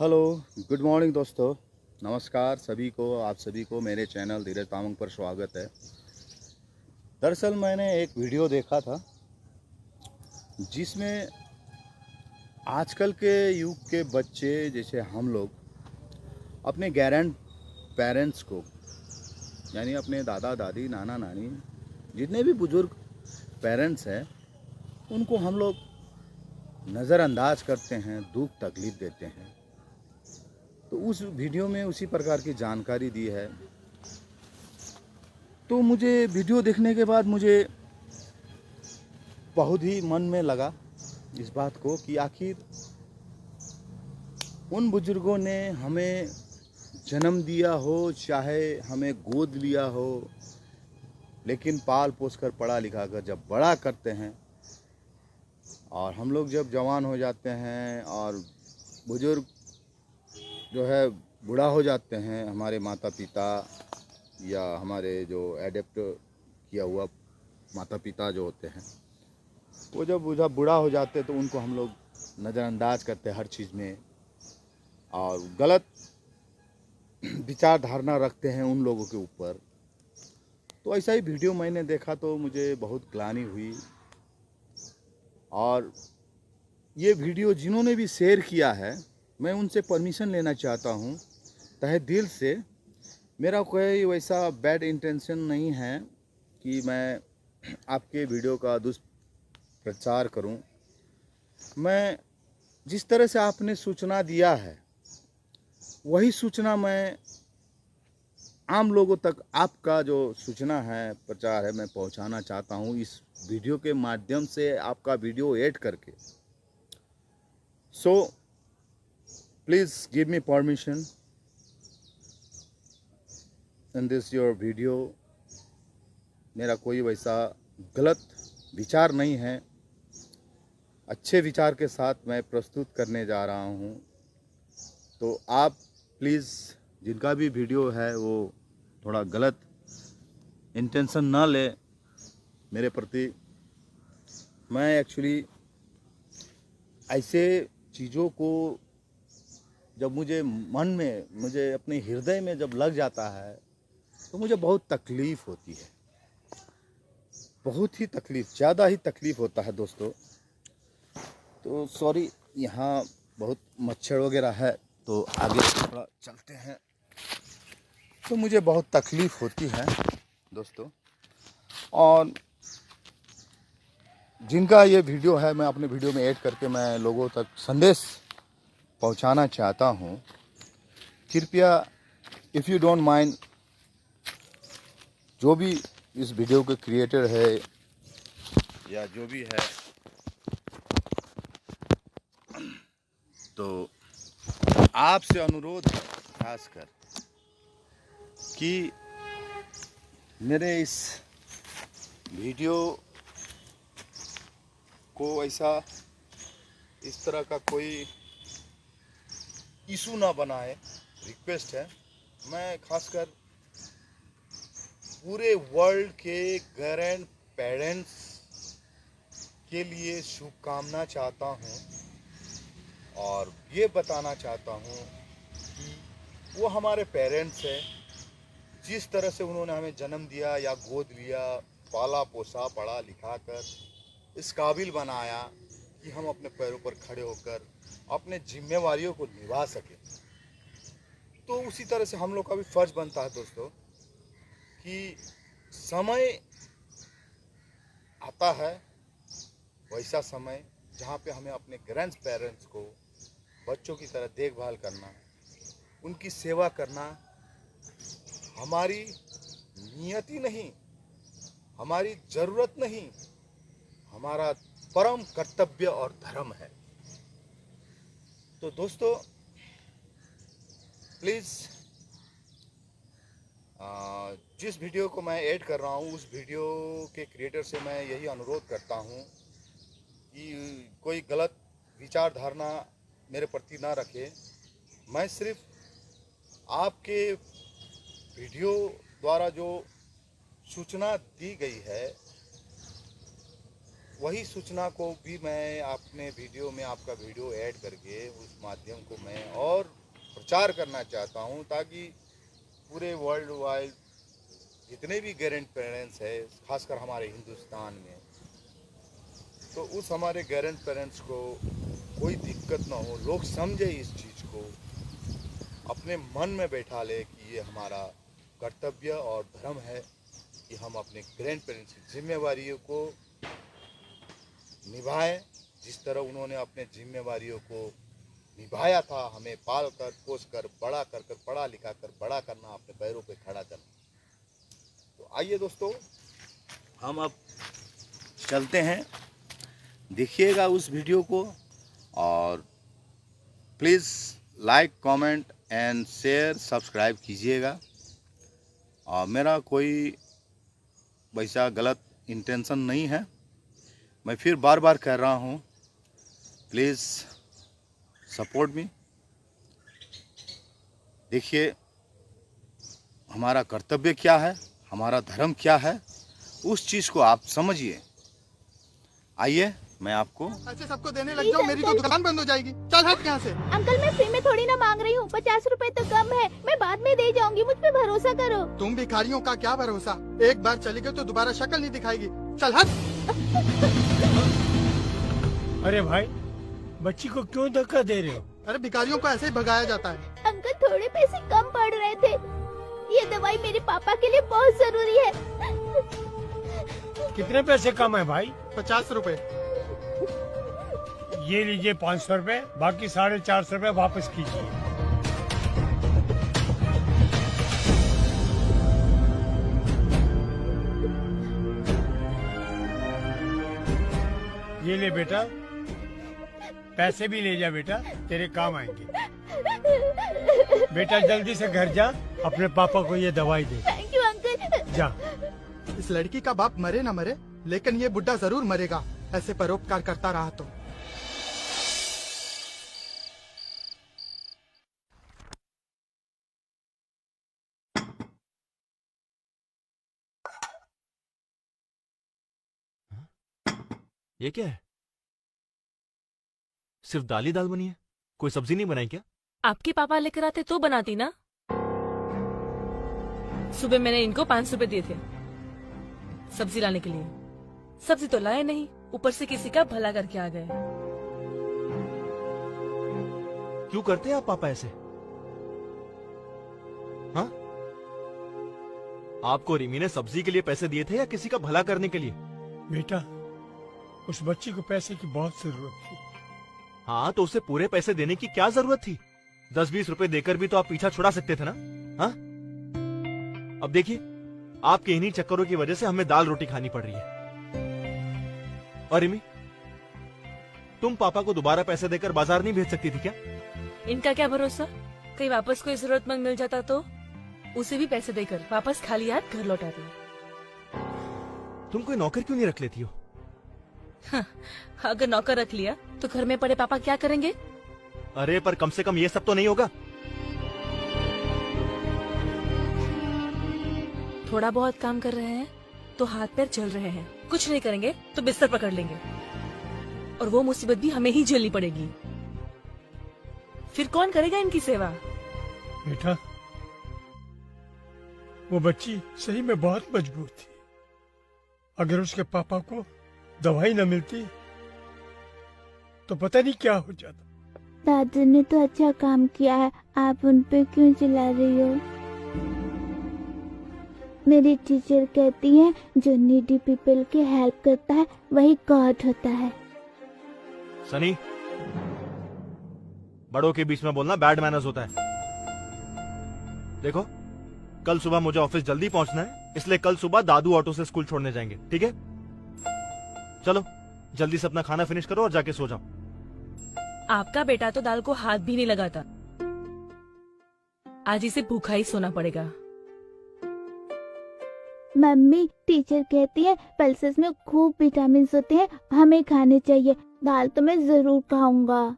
Hello, good morning दोस्तों। नमस्कार सभी को, आप सभी को मेरे चैनल धीरज तामंग पर स्वागत है। दरअसल मैंने एक वीडियो देखा था जिसमें आजकल के युग के बच्चे जैसे हम लोग अपने ग्रैंड पेरेंट्स को, यानी अपने दादा दादी नाना नानी जितने भी बुजुर्ग पेरेंट्स हैं उनको हम लोग नज़रअंदाज करते हैं, दुख तकलीफ़ देते हैं। तो उस वीडियो में उसी प्रकार की जानकारी दी है। तो मुझे वीडियो देखने के बाद मुझे बहुत ही मन में लगा इस बात को कि आखिर उन बुजुर्गों ने हमें जन्म दिया हो, चाहे हमें गोद लिया हो, लेकिन पाल पोस कर पढ़ा लिखा कर जब बड़ा करते हैं और हम लोग जब जवान हो जाते हैं और बुजुर्ग जो है बूढ़ा हो जाते हैं, हमारे माता पिता या हमारे जो एडेप्ट किया हुआ माता पिता जो होते हैं वो जब बूढ़ा हो जाते हैं तो उनको हम लोग नज़रअंदाज करते हैं हर चीज़ में और गलत विचार धारणा रखते हैं उन लोगों के ऊपर। तो ऐसा ही वीडियो मैंने देखा तो मुझे बहुत ग्लानि हुई। और ये वीडियो जिन्होंने भी शेयर किया है मैं उनसे परमिशन लेना चाहता हूँ तहे दिल से। मेरा कोई वैसा बैड इंटेंशन नहीं है कि मैं आपके वीडियो का दुष्प्रचार करूं। मैं जिस तरह से आपने सूचना दिया है वही सूचना मैं आम लोगों तक आपका जो सूचना है, प्रचार है, मैं पहुंचाना चाहता हूं इस वीडियो के माध्यम से, आपका वीडियो ऐड करके। So please give me permission in this your video. मेरा कोई वैसा गलत विचार नहीं है, अच्छे विचार के साथ मैं प्रस्तुत करने जा रहा हूँ। तो आप प्लीज़ जिनका भी वीडियो है वो थोड़ा गलत इंटेंशन ना ले मेरे प्रति। मैं एक्चुअली ऐसे चीज़ों को जब मुझे मन में, मुझे अपने हृदय में जब लग जाता है तो मुझे बहुत तकलीफ़ होती है, बहुत ही तकलीफ़, ज़्यादा ही तकलीफ़ होता है दोस्तों। तो सॉरी, यहाँ बहुत मच्छर वगैरह है तो आगे थोड़ा चलते हैं। तो मुझे बहुत तकलीफ़ होती है दोस्तों। और जिनका ये वीडियो है मैं अपने वीडियो में ऐड करके मैं लोगों तक संदेश पहुंचाना चाहता हूं। कृपया इफ़ यू डोंट माइंड, जो भी इस वीडियो के क्रिएटर है या जो भी है, तो आपसे अनुरोध है खासकर कि मेरे इस वीडियो को ऐसा इस तरह का कोई इशू ना बनाए, रिक्वेस्ट है। मैं खासकर पूरे वर्ल्ड के ग्रैंड पेरेंट्स के लिए शुभकामना चाहता हूँ और ये बताना चाहता हूँ कि वो हमारे पेरेंट्स हैं। जिस तरह से उन्होंने हमें जन्म दिया या गोद लिया, पाला पोसा, पढ़ा लिखा कर इस काबिल बनाया कि हम अपने पैरों पर खड़े होकर अपने जिम्मेवारियों को निभा सकें, तो उसी तरह से हम लोग का भी फर्ज बनता है दोस्तों कि समय आता है, वैसा समय जहाँ पे हमें अपने ग्रैंड पेरेंट्स को बच्चों की तरह देखभाल करना, उनकी सेवा करना हमारी नियति नहीं, हमारी ज़रूरत नहीं, हमारा परम कर्तव्य और धर्म है। तो दोस्तों प्लीज़ जिस वीडियो को मैं ऐड कर रहा हूँ उस वीडियो के क्रिएटर से मैं यही अनुरोध करता हूँ कि कोई गलत विचार धारणा मेरे प्रति ना रखे। मैं सिर्फ आपके वीडियो द्वारा जो सूचना दी गई है वही सूचना को भी मैं अपने वीडियो में आपका वीडियो ऐड करके उस माध्यम को मैं और प्रचार करना चाहता हूं, ताकि पूरे वर्ल्ड वाइड जितने भी ग्रैंड पेरेंट्स है, खासकर हमारे हिंदुस्तान में, तो उस हमारे ग्रैंड पेरेंट्स को कोई दिक्कत ना हो, लोग समझे इस चीज़ को, अपने मन में बैठा ले कि ये हमारा कर्तव्य और धर्म है कि हम अपने ग्रैंड पेरेंट्स की जिम्मेवारियों को निभाएं, जिस तरह उन्होंने अपने जिम्मेवारियों को निभाया था, हमें पाल कर पोस कर बड़ा कर कर पढ़ा लिखा कर बड़ा करना, अपने पैरों पे खड़ा करना। तो आइए दोस्तों, हम अब चलते हैं, देखिएगा उस वीडियो को और please like comment and share subscribe कीजिएगा। और मेरा कोई वैसा गलत इंटेंशन नहीं है, मैं फिर बार बार कह रहा हूँ, प्लीज़ सपोर्ट मी। देखिए हमारा कर्तव्य क्या है, हमारा धर्म क्या है, उस चीज़ को आप समझिए। आइए मैं आपको ऐसे सबको देने लग जाओ, मेरी तो दुकान बंद हो जाएगी। चल हट यहाँ से। अंकल मैं फ्री में थोड़ी ना मांग रही हूँ, 50 रुपए तो कम है, मैं बाद में दे जाऊंगी, मुझ पे भरोसा करो। तुम भिखारियों का क्या भरोसा, एक बार चली गई तो दोबारा शक्ल नहीं दिखाएगी। चल हट। अरे भाई, बच्ची को क्यों धक्का दे रहे हो? अरे भिखारियों को ऐसे ही भगाया जाता है। अंकल थोड़े पैसे कम पड़ रहे थे, ये दवाई मेरे पापा के लिए बहुत जरूरी है। कितने पैसे कम है भाई? 50 रुपए। ये लीजिए 500 रुपए, बाकी 450 रुपए वापस कीजिए। ये ले बेटा, पैसे भी ले जा बेटा, तेरे काम आएंगे। बेटा जल्दी से घर जा, अपने पापा को ये दवाई दे। Thank you uncle. जा। इस लड़की का बाप मरे ना मरे, लेकिन ये बुढ़ा जरूर मरेगा, ऐसे परोपकार करता रहा तो। ये क्या है? सिर्फ दाल ही दाल बनी है, कोई सब्जी नहीं बनाई क्या? आपके पापा लेकर आते तो बनाती ना। सुबह मैंने इनको 500 रुपए दिए थे सब्जी लाने के लिए, सब्जी तो लाए नहीं, ऊपर से किसी का भला करके आ गए। क्यों करते हैं आप पापा ऐसे? हाँ? आपको रिमी ने सब्जी के लिए पैसे दिए थे या किसी का भला करने के लिए? बेटा उस बच्ची को पैसे की बहुत जरूरत थी। हाँ तो उसे पूरे पैसे देने की क्या जरूरत थी? 10-20 रुपए देकर भी तो आप पीछा छुड़ा सकते थे ना। हाँ? अब देखिए, आपके इन्हीं चक्करों की वजह से हमें दाल रोटी खानी पड़ रही है। और रिमी, तुम पापा को दोबारा पैसे देकर बाजार नहीं भेज सकती थी क्या? इनका क्या भरोसा, कहीं वापस कोई जरूरतमंद मिल जाता तो उसे भी पैसे देकर वापस खाली हाथ घर लौटाती। तुम कोई नौकर क्यों नहीं रख लेती हो? हाँ, अगर नौकर रख लिया तो घर में पड़े पापा क्या करेंगे? अरे पर कम से कम ये सब तो नहीं होगा। थोड़ा बहुत काम कर रहे हैं तो हाथ पैर चल रहे हैं, कुछ नहीं करेंगे तो बिस्तर पकड़ लेंगे, और वो मुसीबत भी हमें ही झेलनी पड़ेगी। फिर कौन करेगा इनकी सेवा? बेटा वो बच्ची सही में बहुत मजबूर थी, अगर उसके पापा को दवाई न मिलती तो पता नहीं क्या हो जाता। दादू ने तो अच्छा काम किया है, आप उन पे क्यों चिल्ला रही हो? मेरी टीचर कहती है जो नीडी पीपल की हेल्प करता है वही गॉड होता है। सनी, बड़ों के बीच में बोलना बैड मैनर्स होता है। देखो, कल सुबह मुझे ऑफिस जल्दी पहुंचना है, इसलिए कल सुबह दादू ऑटो से स्कूल छोड़ने जाएंगे, ठीक है? चलो जल्दी से अपना खाना फिनिश करो और जाके सो जाओ। आपका बेटा तो दाल को हाथ भी नहीं लगाता, आज इसे भूखा ही सोना पड़ेगा। मम्मी टीचर कहती है पल्सेस में खूब विटामिन होते हैं, हमें खाने चाहिए। दाल तो मैं जरूर खाऊंगा।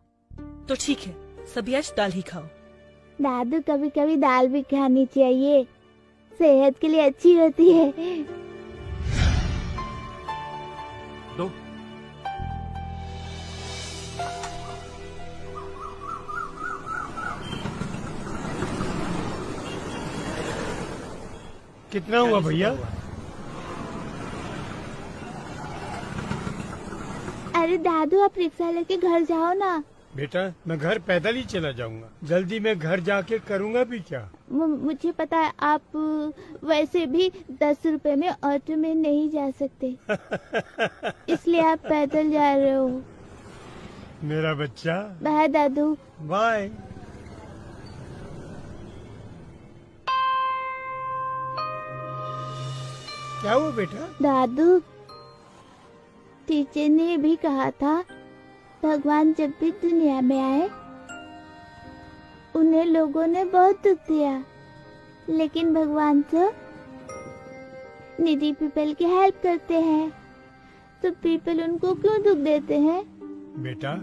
तो ठीक है, सभी आज दाल ही खाओ। दादू कभी कभी दाल भी खानी चाहिए, सेहत के लिए अच्छी होती है। दो कितना हुआ भैया? अरे दादू, आप रिक्शा लेके घर जाओ ना। बेटा मैं घर पैदल ही चला जाऊंगा, जल्दी मैं घर जाके करूंगा भी क्या? मुझे पता है, आप वैसे भी 10 रुपए में ऑटो में नहीं जा सकते, इसलिए आप पैदल जा रहे हो। मेरा बच्चा, बाय दादू। बाय। क्या हुआ बेटा? दादू, टीचर ने भी कहा था भगवान जब भी दुनिया में आए उन्हें लोगों ने बहुत दुख दिया, लेकिन भगवान तो निडी पीपल की हेल्प करते हैं, तो पीपल उनको क्यों दुख देते हैं? बेटा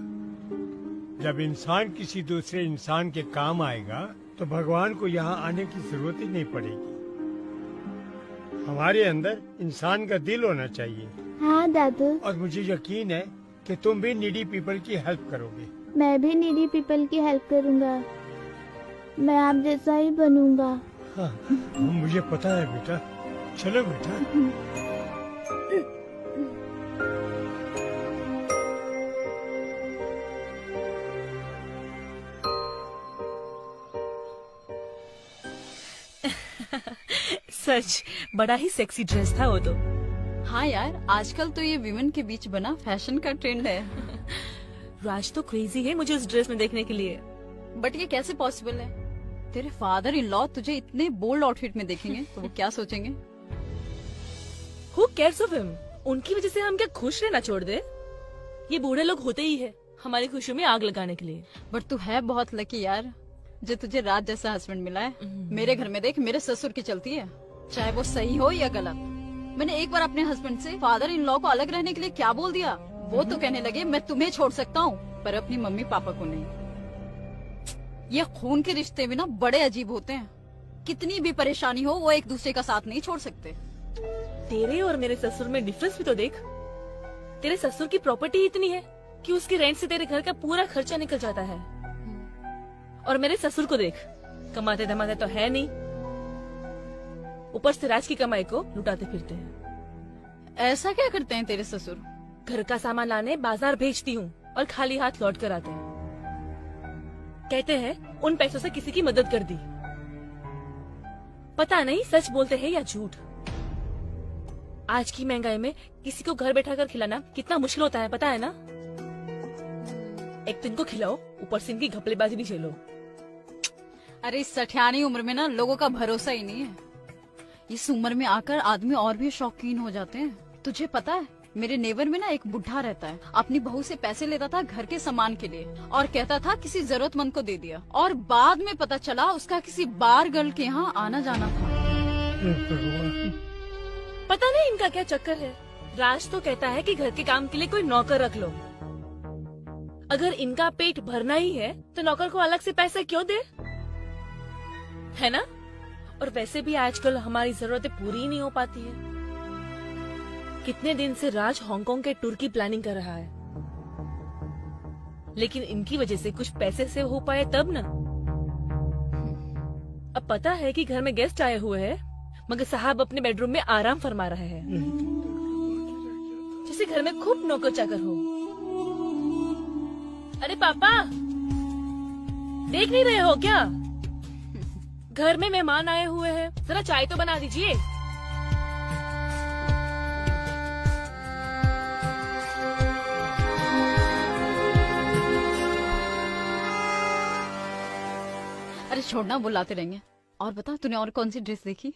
जब इंसान किसी दूसरे इंसान के काम आएगा तो भगवान को यहाँ आने की जरूरत ही नहीं पड़ेगी। हमारे अंदर इंसान का दिल होना चाहिए। हाँ दादू, और मुझे यकीन है कि तुम भी नीडी पीपल की हेल्प करोगे। मैं भी नीडी पीपल की हेल्प करूँगा, मैं आप जैसा ही बनूंगा। हाँ, मुझे पता है बेटा। चलो बेटा। सच बड़ा ही सेक्सी ड्रेस था वो तो। हाँ यार, आजकल तो ये विमेन के बीच बना फैशन का ट्रेंड है। राज तो क्रेजी है मुझे उस ड्रेस में देखने के लिए। बट ये कैसे पॉसिबल है? तेरे फादर इन लॉ तुझे इतने बोल्ड आउटफिट में देखेंगे तो वो क्या सोचेंगे? Who cares of him? उनकी वजह से हम क्या खुश रहना छोड़ दे? ये बूढ़े लोग होते ही है हमारी खुशियों में आग लगाने के लिए। बट तू है बहुत लकी यार, जो तुझे राज जैसा हस्बैंड मिला है। मेरे घर में देख, मेरे ससुर की चलती है, चाहे वो सही हो या गलत। मैंने एक बार अपने हस्बैंड से फादर इन लॉ को अलग रहने के लिए क्या बोल दिया, वो तो कहने लगे मैं तुम्हें छोड़ सकता हूँ पर अपनी मम्मी पापा को नहीं। ये खून के रिश्ते भी ना बड़े अजीब होते हैं, कितनी भी परेशानी हो वो एक दूसरे का साथ नहीं छोड़ सकते। तेरे और मेरे ससुर में डिफरेंस भी तो देख। तेरे ससुर की प्रॉपर्टी इतनी है कि उसके रेंट से तेरे घर का पूरा खर्चा निकल जाता है, और मेरे ससुर को देख, कमाते धमाते तो है नहीं, ऊपर से राज की कमाई को लुटाते फिरते हैं। ऐसा क्या करते हैं तेरे ससुर? घर का सामान लाने बाजार भेजती हूँ और खाली हाथ लौट कर आते हैं। कहते हैं उन पैसों से किसी की मदद कर दी। पता नहीं सच बोलते हैं या झूठ। आज की महंगाई में किसी को घर बैठा कर खिलाना कितना मुश्किल होता है पता है ना। एक तो इनको खिलाओ, ऊपर से इनकी घपलेबाजी भी झेलो। अरे इस सठियानी उम्र में ना लोगों का भरोसा ही नहीं है। इस उम्र में आकर आदमी और भी शौकीन हो जाते हैं। तुझे पता है मेरे नेबर में ना एक बुढ़ा रहता है, अपनी बहू से पैसे लेता था घर के सामान के लिए और कहता था किसी जरूरतमंद को दे दिया, और बाद में पता चला उसका किसी बार गर्ल के यहाँ आना जाना था। पता नहीं इनका क्या चक्कर है। राज तो कहता है कि घर के काम के लिए कोई नौकर रख लो। अगर इनका पेट भरना ही है तो नौकर को अलग से पैसे क्यों दे, है ना। और वैसे भी आजकल हमारी जरूरतें पूरी ही नहीं हो पाती है। कितने दिन से राज हांगकांग के टूर की प्लानिंग कर रहा है, लेकिन इनकी वजह से कुछ पैसे सेव हो पाए तब ना। अब पता है कि घर में गेस्ट आए हुए हैं, मगर साहब अपने बेडरूम में आराम फरमा रहे हैं, जैसे घर में खूब नौकर चाकर हो। अरे पापा, देख नहीं रहे हो क्या? घर में मेहमान आए हुए हैं, जरा चाय तो बना दीजिए। अरे छोड़ना, बुलाते रहेंगे। और बता, तूने और कौन सी ड्रेस देखी?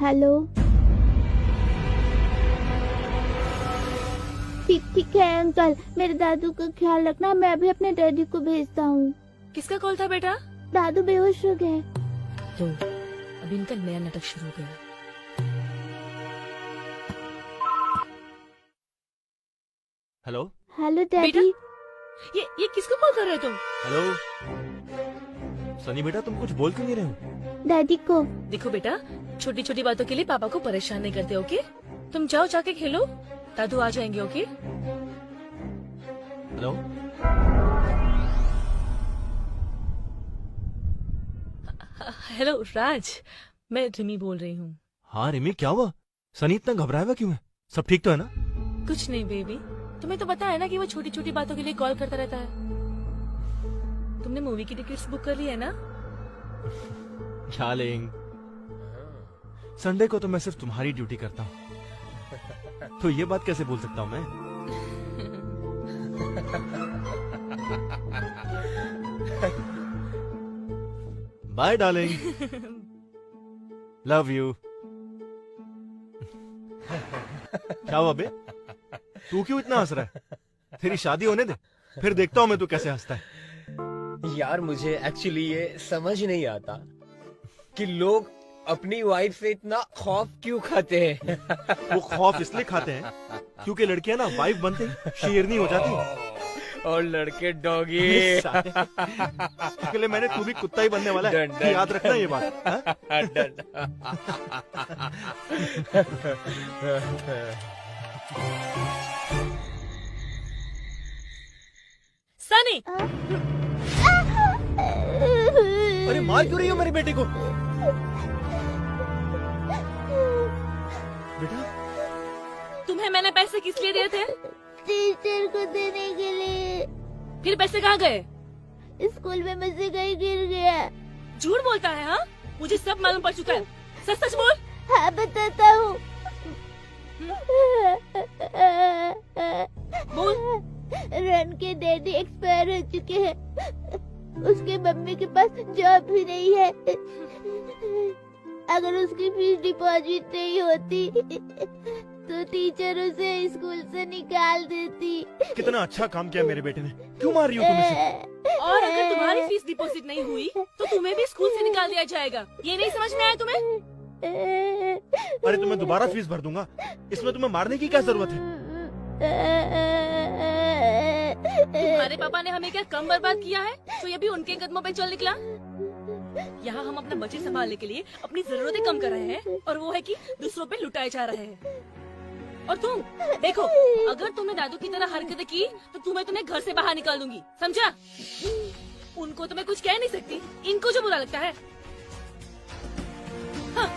हेलो। ठीक है अंकल, मेरे दादू का ख्याल रखना। मैं अभी अपने डैडी को भेजता हूँ। किसका कॉल था बेटा? दादू बेहोश हो गए। तो अभी इनका नया नाटक शुरू हो गया। हेलो हेलो बेटा, डैडी। ये किसको कॉल कर रहे हो तुम? हेलो सनी बेटा, तुम कुछ बोल क्यों नहीं रहे हो? डैडी को। देखो बेटा, छोटी छोटी बातों के लिए पापा को परेशान नहीं करते, ओके? तुम जाओ, जाके खेलो, दादू आ जाएंगे, ओके? हेलो हेलो राज, मैं रिमी बोल रही हूँ। हाँ रिमी, क्या हुआ? सनी इतना घबराया हुआ क्यों है? सब ठीक तो है ना? कुछ नहीं बेबी, तुम्हें तो पता है ना कि वो छोटी छोटी बातों के लिए कॉल करता रहता है। तुमने मूवी की टिकट्स बुक कर ली है ना? डार्लिंग, संडे को तो मैं सिर्फ तुम्हारी ड्यूटी करता हूँ, तो ये बात कैसे बोल सकता हूँ मैं? Bye darling, love you. क्या हुआ बे? तू क्यों इतना हंस रहा है? तेरी शादी होने दे, फिर देखता हूँ मैं तू कैसे हंसता है। यार मुझे एक्चुअली ये समझ नहीं आता कि लोग अपनी वाइफ से इतना खौफ क्यों खाते हैं। वो खौफ इसलिए खाते हैं क्योंकि लड़कियां ना वाइफ बनते ही शेरनी हो जाती है और लड़के डॉगी। इसके लिए मैंने तू भी कुत्ता ही बनने वाला है, डन। याद रखना ये बात। हाँ? सनी, अरे मार क्यों रही हो मेरे बेटे को? बेटा तुम्हें मैंने पैसे किस लिए दिए थे? टीचर को देने के लिए। फिर पैसे कहाँ गए? स्कूल में मुझसे कहीं गिर गया। झूठ बोलता है, हाँ? मुझे सब मालूम पड़ चुका है, सच सच बोल। हाँ बताता हूँ। बोल। रन के डैडी एक्सपायर हो चुके हैं। उसके मम्मी के पास जॉब भी नहीं है। अगर उसकी फीस डिपॉजिट नहीं होती तो टीचर उसे स्कूल से निकाल देती। कितना अच्छा काम किया मेरे बेटे ने। क्यों मार रही हो तुम इसे? और अगर तुम्हारी फीस डिपॉजिट नहीं हुई तो तुम्हें भी स्कूल से निकाल दिया जाएगा। ये नहीं समझ में आया तुम्हें? अरे तुम्हें दोबारा फीस भर दूंगा, इसमें तुम्हें मारने की क्या जरूरत है? तुम्हारे पापा ने हमें क्या कम बर्बाद किया है तो ये भी उनके कदमों पे चल निकला। यहाँ हम अपना बजट संभालने के लिए अपनी जरूरतें कम कर रहे हैं और वो है कि दूसरों पे लुटाए जा रहे हैं। और तुम देखो, अगर तुमने दादू की तरह हरकतें की तो तुम्हें घर से बाहर निकाल दूंगी, समझा? उनको तो मैं कुछ कह नहीं सकती, इनको जो बुरा लगता है। हाँ।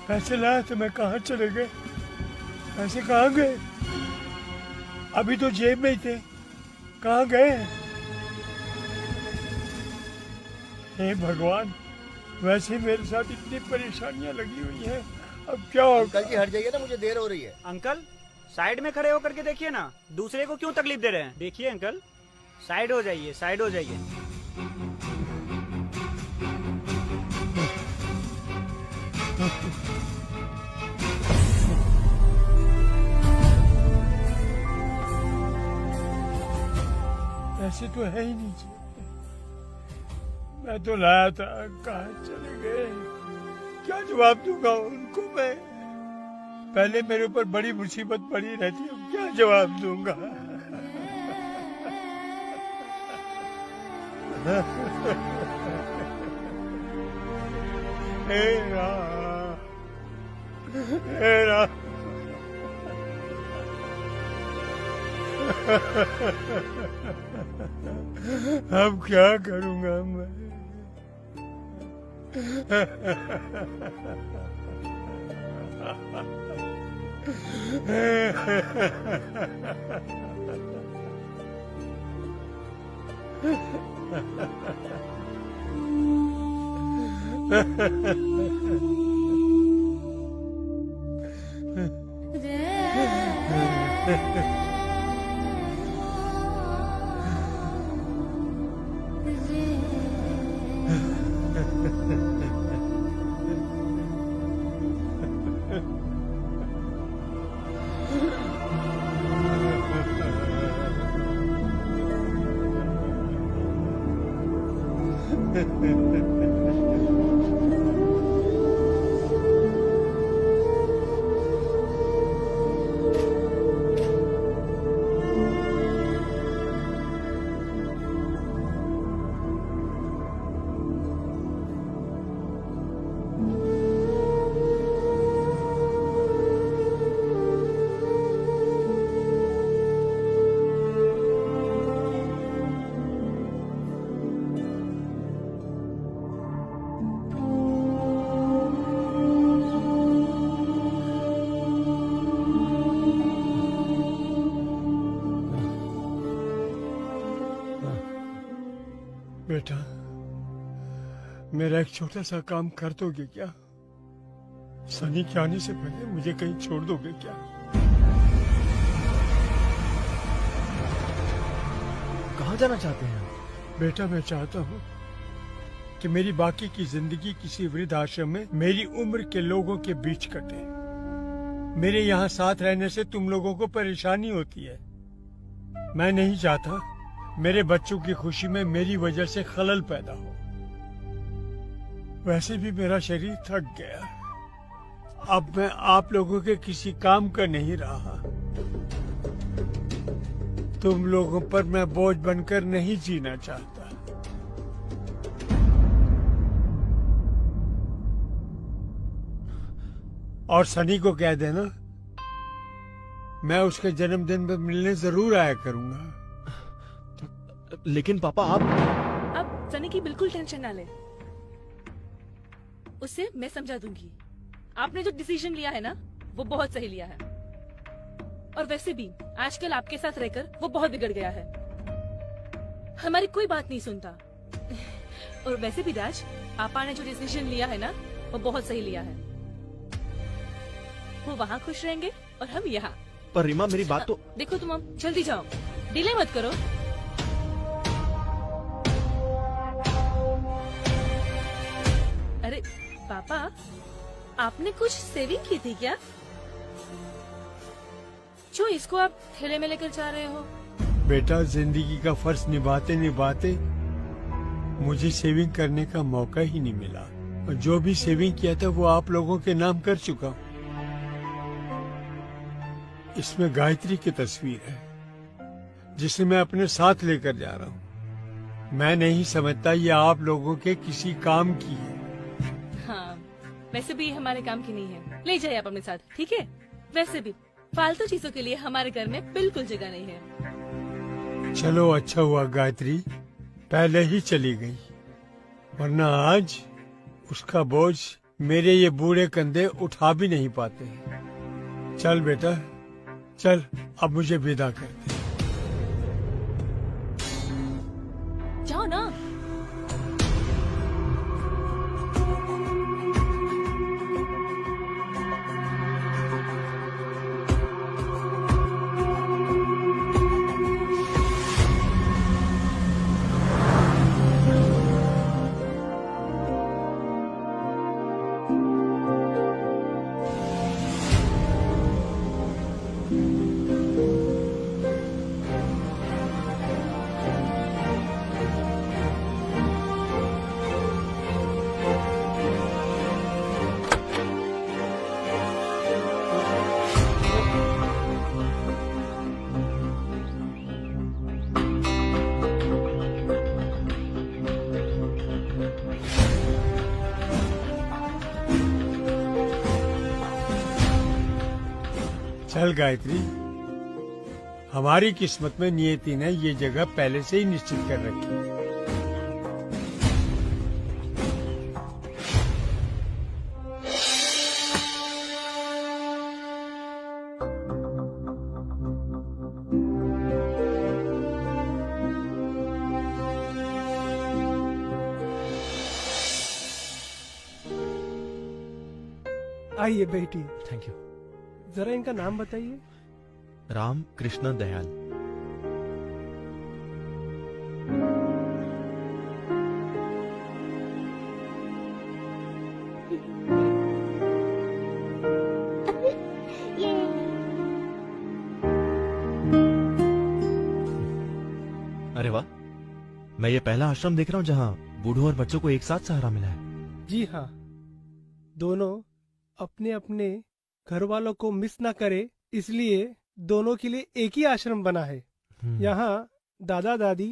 पैसे लाए तो मैं कहाँ चले गए? पैसे कहाँ गए? अभी तो जेब में ही थे, कहाँ गए? हे भगवान, वैसे मेरे साथ इतनी परेशानियां लगी हुई हैं, अब क्या होगा? अंकल जी हट जाइए ना, मुझे देर हो रही है। अंकल साइड में खड़े होकर के देखिए ना, दूसरे को क्यों तकलीफ दे रहे हैं? देखिए अंकल, साइड हो जाइए, साइड हो जाइए। ऐसे तो है ही नहीं जी। मैं तो लाया था, कहाँ चले गए? क्या जवाब दूंगा उनको मैं? पहले मेरे ऊपर बड़ी मुसीबत पड़ी रहती है, क्या जवाब दूंगा? हे राम, हे राम। अब क्या करूंगा मैं? बेटा, मेरा एक छोटा सा काम कर दोगे क्या? सनी के आने से पहले मुझे कहीं छोड़ दोगे क्या? कहाँ जाना चाहते हैं? बेटा, मैं चाहता हूँ कि मेरी बाकी की जिंदगी किसी वृद्ध आश्रम में मेरी उम्र के लोगों के बीच कटे। मेरे यहाँ साथ रहने से तुम लोगों को परेशानी होती है। मैं नहीं चाहता मेरे बच्चों की खुशी में मेरी वजह से खलल पैदा हो। वैसे भी मेरा शरीर थक गया। अब मैं आप लोगों के किसी काम का नहीं रहा। तुम लोगों पर मैं बोझ बनकर नहीं जीना चाहता। और सनी को कह देना मैं उसके जन्मदिन पर मिलने जरूर आया करूंगा। लेकिन पापा अब सनी की बिल्कुल टेंशन ना ले, उसे मैं समझा दूंगी। आपने जो डिसीजन लिया है ना, वो बहुत सही लिया है। और वैसे भी आजकल आपके साथ रहकर वो बहुत बिगड़ गया है, हमारी कोई बात नहीं सुनता। और वैसे भी राज, आपा ने जो डिसीजन लिया है ना, वो बहुत सही लिया है। वो वहाँ खुश रहेंगे और हम यहाँ। पर रीमा, मेरी बात तो देखो तुम अब जल्दी जाओ, डिले मत करो। अरे पापा, आपने कुछ सेविंग की थी क्या, जो इसको आप थैले में लेकर जा रहे हो? बेटा, जिंदगी का फर्ज निभाते निभाते मुझे सेविंग करने का मौका ही नहीं मिला। और जो भी सेविंग किया था वो आप लोगों के नाम कर चुका हूँ। इसमें गायत्री की तस्वीर है, जिसे मैं अपने साथ लेकर जा रहा हूँ। मैं नहीं समझता ये आप लोगों के किसी काम की है। हाँ, वैसे भी हमारे काम की नहीं है, ले जाइए आप अपने साथ, ठीक है? वैसे भी फालतू चीजों के लिए हमारे घर में बिल्कुल जगह नहीं है। चलो, अच्छा हुआ गायत्री पहले ही चली गई, वरना आज उसका बोझ मेरे ये बूढ़े कंधे उठा भी नहीं पाते। चल बेटा, चल, अब मुझे विदा कर दे। जाओ ना। चल गायत्री, हमारी किस्मत में नियति ने ये जगह पहले से ही निश्चित कर रखी है। आइए बैठिए। Thank you. जरा इनका नाम बताइए। राम कृष्ण दयाल। ये अरे वाह, मैं ये पहला आश्रम देख रहा हूँ जहाँ बूढ़ों और बच्चों को एक साथ सहारा मिला है। जी हाँ, दोनों अपने अपने घर वालों को मिस ना करे, इसलिए दोनों के लिए एक ही आश्रम बना है। यहाँ दादा दादी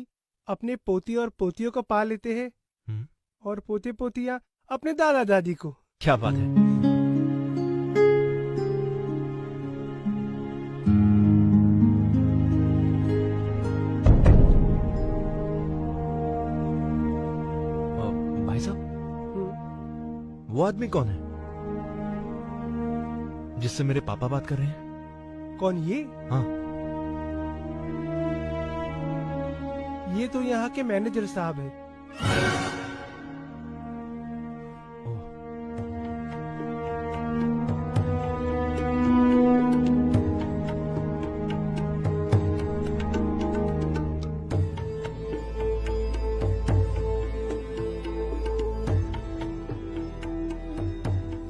अपने पोती और पोतियों को पाल लेते हैं और पोते पोतियाँ अपने दादा दादी को। क्या बात है। भाई साहब, वो आदमी कौन है जिससे मेरे पापा बात कर रहे हैं? कौन ये? हाँ। ये तो यहाँ के मैनेजर साहब है।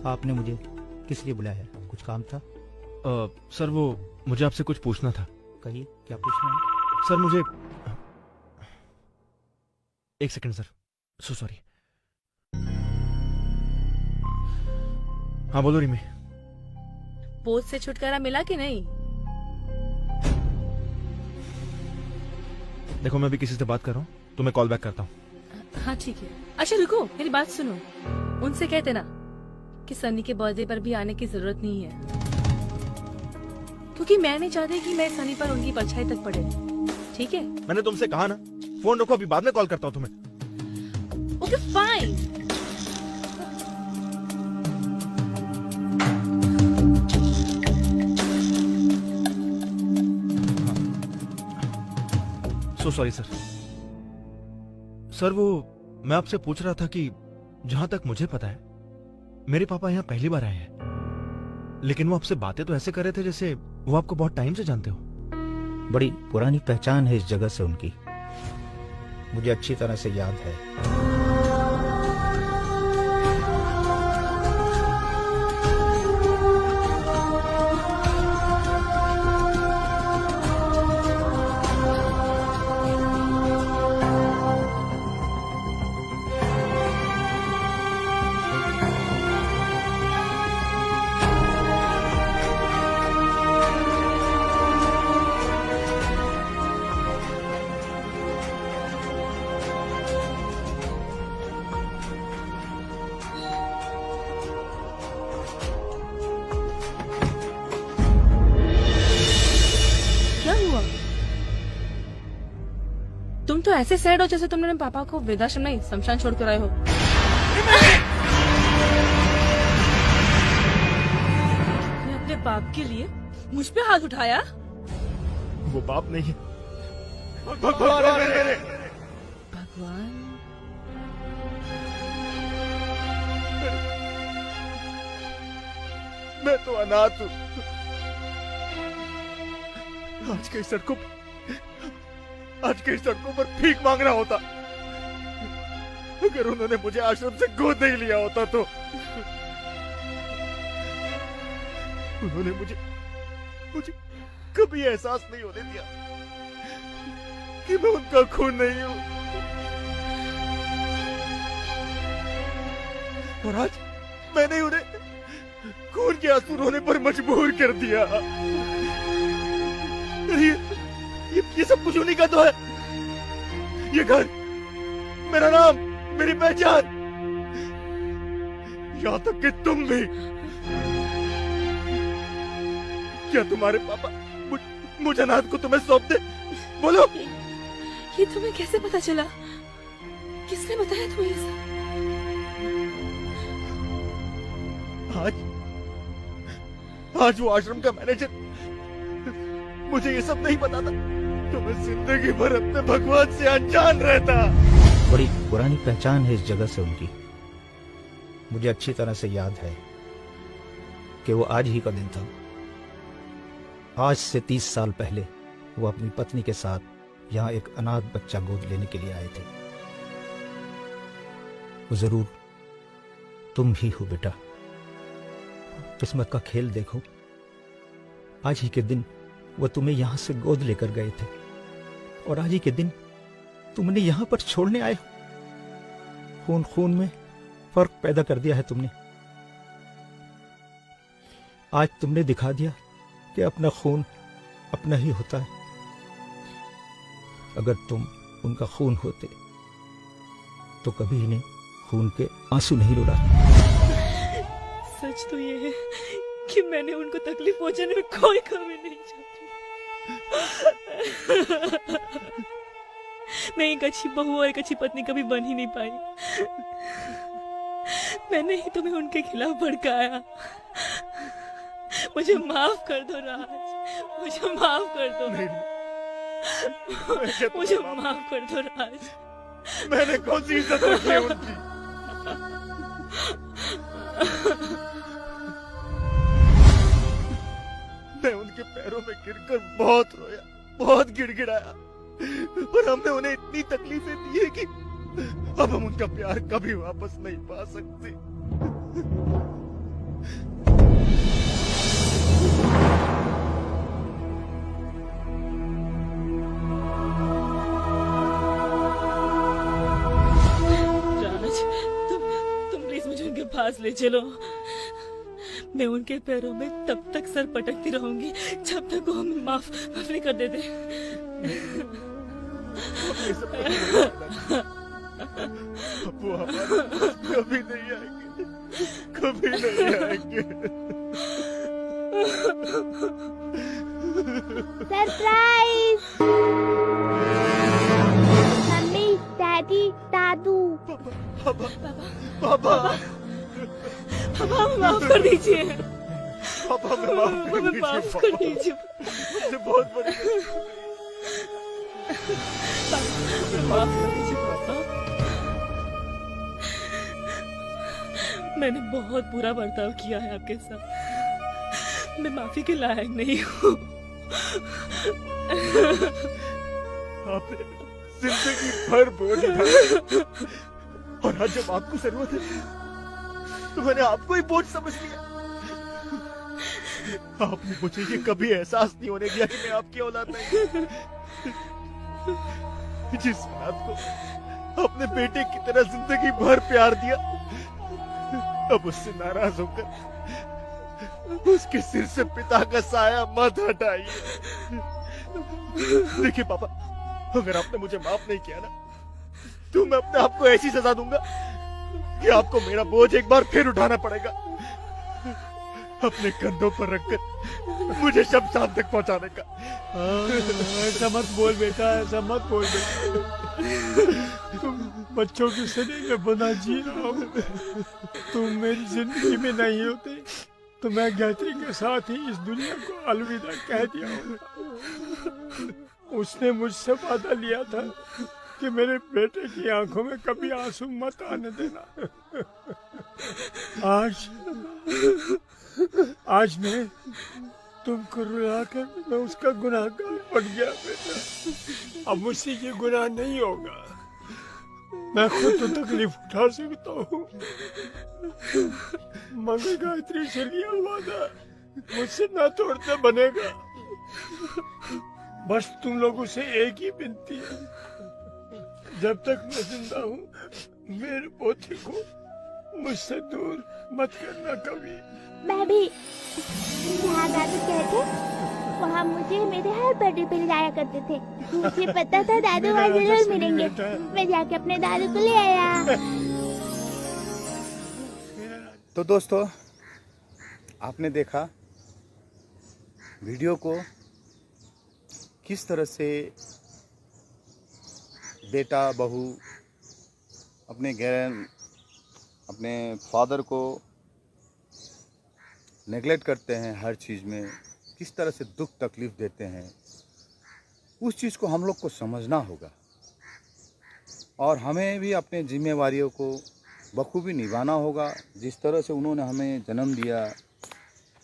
आपने मुझे किस लिए बुलाया है? कुछ काम था? सर, वो मुझे आपसे कुछ पूछना था। कहिए, क्या पूछना है? सर मुझे एक सेकंड सर, सो सॉरी। हाँ बोलो रिमी। बोझ से छुटकारा मिला कि नहीं? देखो, मैं अभी किसी से बात कर रहा हूँ तो मैं कॉल बैक करता हूँ। हाँ ठीक है। अच्छा रुको, मेरी बात सुनो। उनसे कहते ना कि सन्नी के बर्थडे पर भी आने की जरूरत नहीं है, क्योंकि मैं नहीं चाहती कि मैं सनी पर उनकी परछाई तक पड़े। ठीक है? मैंने तुमसे कहा ना, फोन रखो, अभी बाद में कॉल करता हूँ तुम्हें। Okay fine. So sorry sir. Sir, वो मैं आपसे पूछ रहा था कि जहां तक मुझे पता है मेरे पापा यहाँ पहली बार आए हैं, लेकिन वो आपसे बातें तो ऐसे कर रहे थे जैसे वो आपको बहुत टाइम से जानते हो। बड़ी पुरानी पहचान है इस जगह से उनकी, मुझे अच्छी तरह से याद है। तुम तो ऐसे सैड हो जैसे तुमने पापा को वृद्धाश्रम नहीं शमशान छोड़ कर आए हो। तुमने अपने बाप के लिए मुझ पे हाथ उठाया? वो बाप नहीं है, भगवान। मैं तो अनाथ हूँ। आज के सड़कों पर भीख मांग रहा होता। अगर उन्होंने मुझे आश्रम से गोद नहीं लिया होता तो उन्होंने मुझे कभी एहसास नहीं होने दिया कि मैं उनका खून नहीं हूं। और आज मैंने उन्हें खून के आंसू रोने पर मजबूर कर दिया। ये सब कुछ उन्हीं का तो है। ये घर, मेरा नाम, मेरी पहचान, यहाँ तक कि तुम भी। क्या तुम्हारे पापा मुझे अनाथ को तुम्हें सौंप दे? बोलो। ये तुम्हें कैसे पता चला? किसने बताया तुम्हें ये सब? आज वो आश्रम का मैनेजर मुझे ये सब नहीं बताता तो मैं जिंदगी भर अपने भगवान से अनजान रहता। बड़ी पुरानी पहचान है इस जगह से उनकी। मुझे अच्छी तरह से याद है कि वो आज ही का दिन था। आज से 30 साल पहले वो अपनी पत्नी के साथ यहाँ एक अनाथ बच्चा गोद लेने के लिए आए थे। वो जरूर तुम ही हो बेटा। किस्मत का खेल देखो, आज ही के दिन वो तुम्हें यहां से गोद लेकर गए थे और आज ही के दिन तुमने यहां पर छोड़ने आए हो। खून खून में फर्क पैदा कर दिया है तुमने। आज तुमने दिखा दिया कि अपना खून अपना ही होता है। अगर तुम उनका खून होते तो कभी इन्हें खून के आंसू नहीं रुलाते। सच तो ये है कि मैंने उनको तकलीफ पहुंचाने में कोई कमी नहीं चाहती। मैं एक अच्छी बहू और एक अच्छी पत्नी कभी बन ही नहीं पाई। मैंने ही तुम्हें उनके खिलाफ भड़काया। मुझे माफ कर दो राज, मुझे माफ कर दो। मुझे माफ कर दो राज। मैंने कौन सी इज्जत रखी है उनकी? मैं उनके पैरों में गिरकर बहुत रोया, बहुत गिड़गिड़ाया और हमने उन्हें इतनी तकलीफें दी है कि अब हम उनका प्यार कभी वापस नहीं पा सकते। राज, तुम प्लीज मुझे उनके पास ले चलो। मैं उनके पैरों में तब तक सर पटकती रहूंगी जब तक वो हमें माफ नहीं कर देते। वो हमारे पास कभी नहीं आएंगे, कभी नहीं आएंगे। सरप्राइज! मम्मी, डैडी, दादू। पापा माफ कर दीजिए। पापा माफ कर दीजिए। मुझे बहुत बड़ी माफ कर दीजिए पापा। मैंने बहुत बुरा बर्ताव किया है आपके साथ। मैं माफी के लायक नहीं हूँ। आपने जिंदगी भर बोझ उठाया और आज जब आपको जरूरत है तो मैंने आपको ही बोझ समझ लिया। आपने मुझे ये कभी एहसास नहीं होने दिया कि मैं आपकी औलाद नहीं। जिस औलाद को अपने बेटे की तरह जिंदगी भर प्यार दिया, अब उससे नाराज होकर उसके सिर से पिता का साया मत हटाइए। देखिए पापा, अगर आपने मुझे माफ नहीं किया ना तो मैं अपने आप को ऐसी सजा दूंगा कि आपको मेरा बोझ एक बार फिर उठाना पड़ेगा, अपने कंधों पर रखकर मुझे शमशान तक पहुंचाने का। ऐसा मत बोल बेटा, ऐसा मत बोल बेटा। तुम बच्चों की सदी में बना जी रहा हो। तुम मेरी जिंदगी में नहीं होते तो मैं गायत्री के साथ ही इस दुनिया को अलविदा कह दिया होता। उसने मुझसे वादा लिया था कि मेरे बेटे की आंखों में कभी आंसू मत आने देना। आज मैं तुमको रुलाकर मैं उसका गुनाहगार बन गया बेटा। अब मुझसे ये गुनाह नहीं होगा। मैं खुद तो तकलीफ उठा सकता हूँ, मगर गायत्री से लिया वादा मुझसे ना तोड़ना बनेगा। बस तुम लोगों से एक ही विनती है, जब तक मैं जिंदा हूँ मेरे पोते को मुझसे दूर मत करना कभी। मैं भी जहाँ दादू कहते वहाँ मुझे मेरे हर बर्थडे पे ले जाया करते थे। मुझे पता था दादू वहाँ जरूर मिलेंगे। मैं जाके अपने दादू को ले आया। तो दोस्तों, आपने देखा वीडियो को किस तरह से बेटा बहू अपने फादर को नेगलेक्ट करते हैं, हर चीज़ में किस तरह से दुख तकलीफ़ देते हैं, उस चीज़ को हम लोग को समझना होगा और हमें भी अपने जिम्मेवारियों को बखूबी निभाना होगा। जिस तरह से उन्होंने हमें जन्म दिया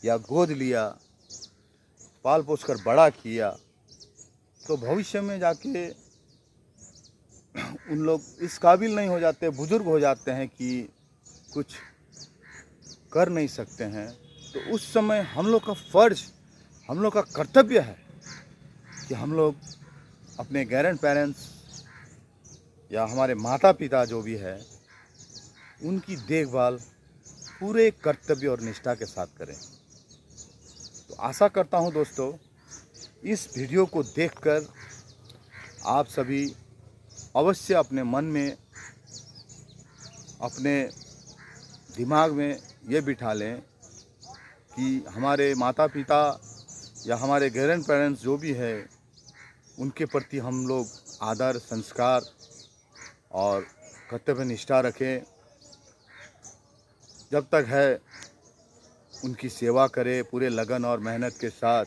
या गोद लिया, पाल पोस कर बड़ा किया, तो भविष्य में जाके उन लोग इस काबिल नहीं हो जाते, बुजुर्ग हो जाते हैं कि कुछ कर नहीं सकते हैं, तो उस समय हम लोग का फ़र्ज, हम लोग का कर्तव्य है कि हम लोग अपने ग्रैंड पेरेंट्स या हमारे माता पिता जो भी है उनकी देखभाल पूरे कर्तव्य और निष्ठा के साथ करें। तो आशा करता हूं दोस्तों, इस वीडियो को देखकर आप सभी अवश्य अपने मन में, अपने दिमाग में ये बिठा लें कि हमारे माता पिता या हमारे ग्रैंड पेरेंट्स जो भी है उनके प्रति हम लोग आदर, संस्कार और कर्तव्य निष्ठा रखें। जब तक है उनकी सेवा करें पूरे लगन और मेहनत के साथ,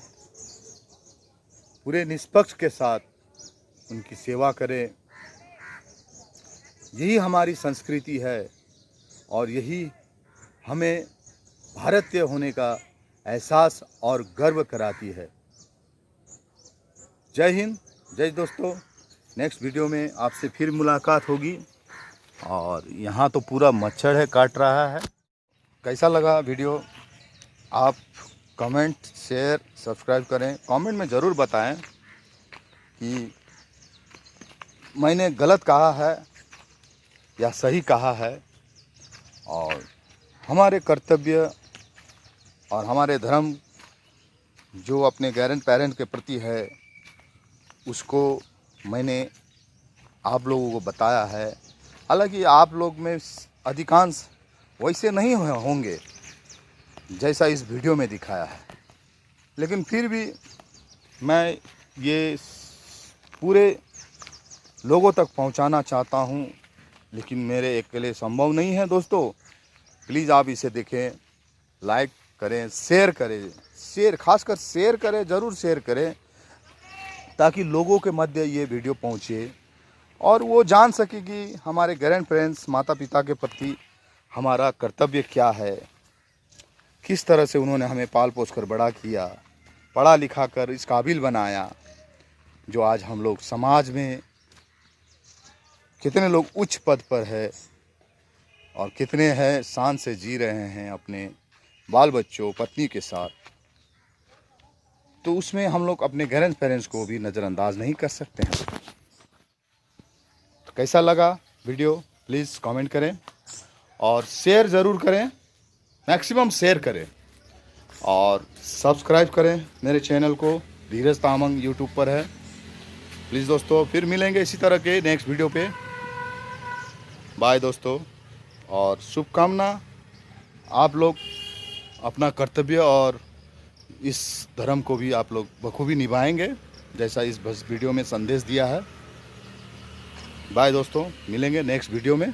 पूरे निष्पक्ष के साथ उनकी सेवा करें। यही हमारी संस्कृति है और यही हमें भारतीय होने का एहसास और गर्व कराती है। जय हिंद, जय दोस्तों। नेक्स्ट वीडियो में आपसे फिर मुलाकात होगी। और यहाँ तो पूरा मच्छर है, काट रहा है। कैसा लगा वीडियो आप कमेंट, शेयर, सब्सक्राइब करें। कमेंट में ज़रूर बताएं कि मैंने गलत कहा है या सही कहा है, और हमारे कर्तव्य और हमारे धर्म जो अपने ग्रैंड पेरेंट के प्रति है उसको मैंने आप लोगों को बताया है। हालांकि आप लोग में अधिकांश वैसे नहीं होंगे जैसा इस वीडियो में दिखाया है, लेकिन फिर भी मैं ये पूरे लोगों तक पहुंचाना चाहता हूं, लेकिन मेरे अकेले संभव नहीं है दोस्तों। प्लीज़ आप इसे देखें, लाइक करें, शेयर करें, खासकर शेयर करें, ज़रूर शेयर करें, ताकि लोगों के मध्य ये वीडियो पहुंचे और वो जान सके कि हमारे ग्रैंड पेरेंट्स, माता पिता के प्रति हमारा कर्तव्य क्या है, किस तरह से उन्होंने हमें पाल पोस कर बड़ा किया, पढ़ा लिखा कर इस काबिल बनाया जो आज हम लोग समाज में कितने लोग उच्च पद पर है और कितने हैं शान से जी रहे हैं अपने बाल बच्चों, पत्नी के साथ। तो उसमें हम लोग अपने ग्रैंड पेरेंट्स को भी नज़रअंदाज नहीं कर सकते हैं। तो कैसा लगा वीडियो प्लीज़ कमेंट करें और शेयर ज़रूर करें, मैक्सिमम शेयर करें और सब्सक्राइब करें मेरे चैनल को। धीरज तामंग यूट्यूब पर है। प्लीज़ दोस्तों, फिर मिलेंगे इसी तरह के नेक्स्ट वीडियो पे। बाय दोस्तों, और शुभकामना। आप लोग अपना कर्तव्य और इस धर्म को भी आप लोग बखूबी निभाएंगे जैसा इस वीडियो में संदेश दिया है। बाय दोस्तों, मिलेंगे नेक्स्ट वीडियो में।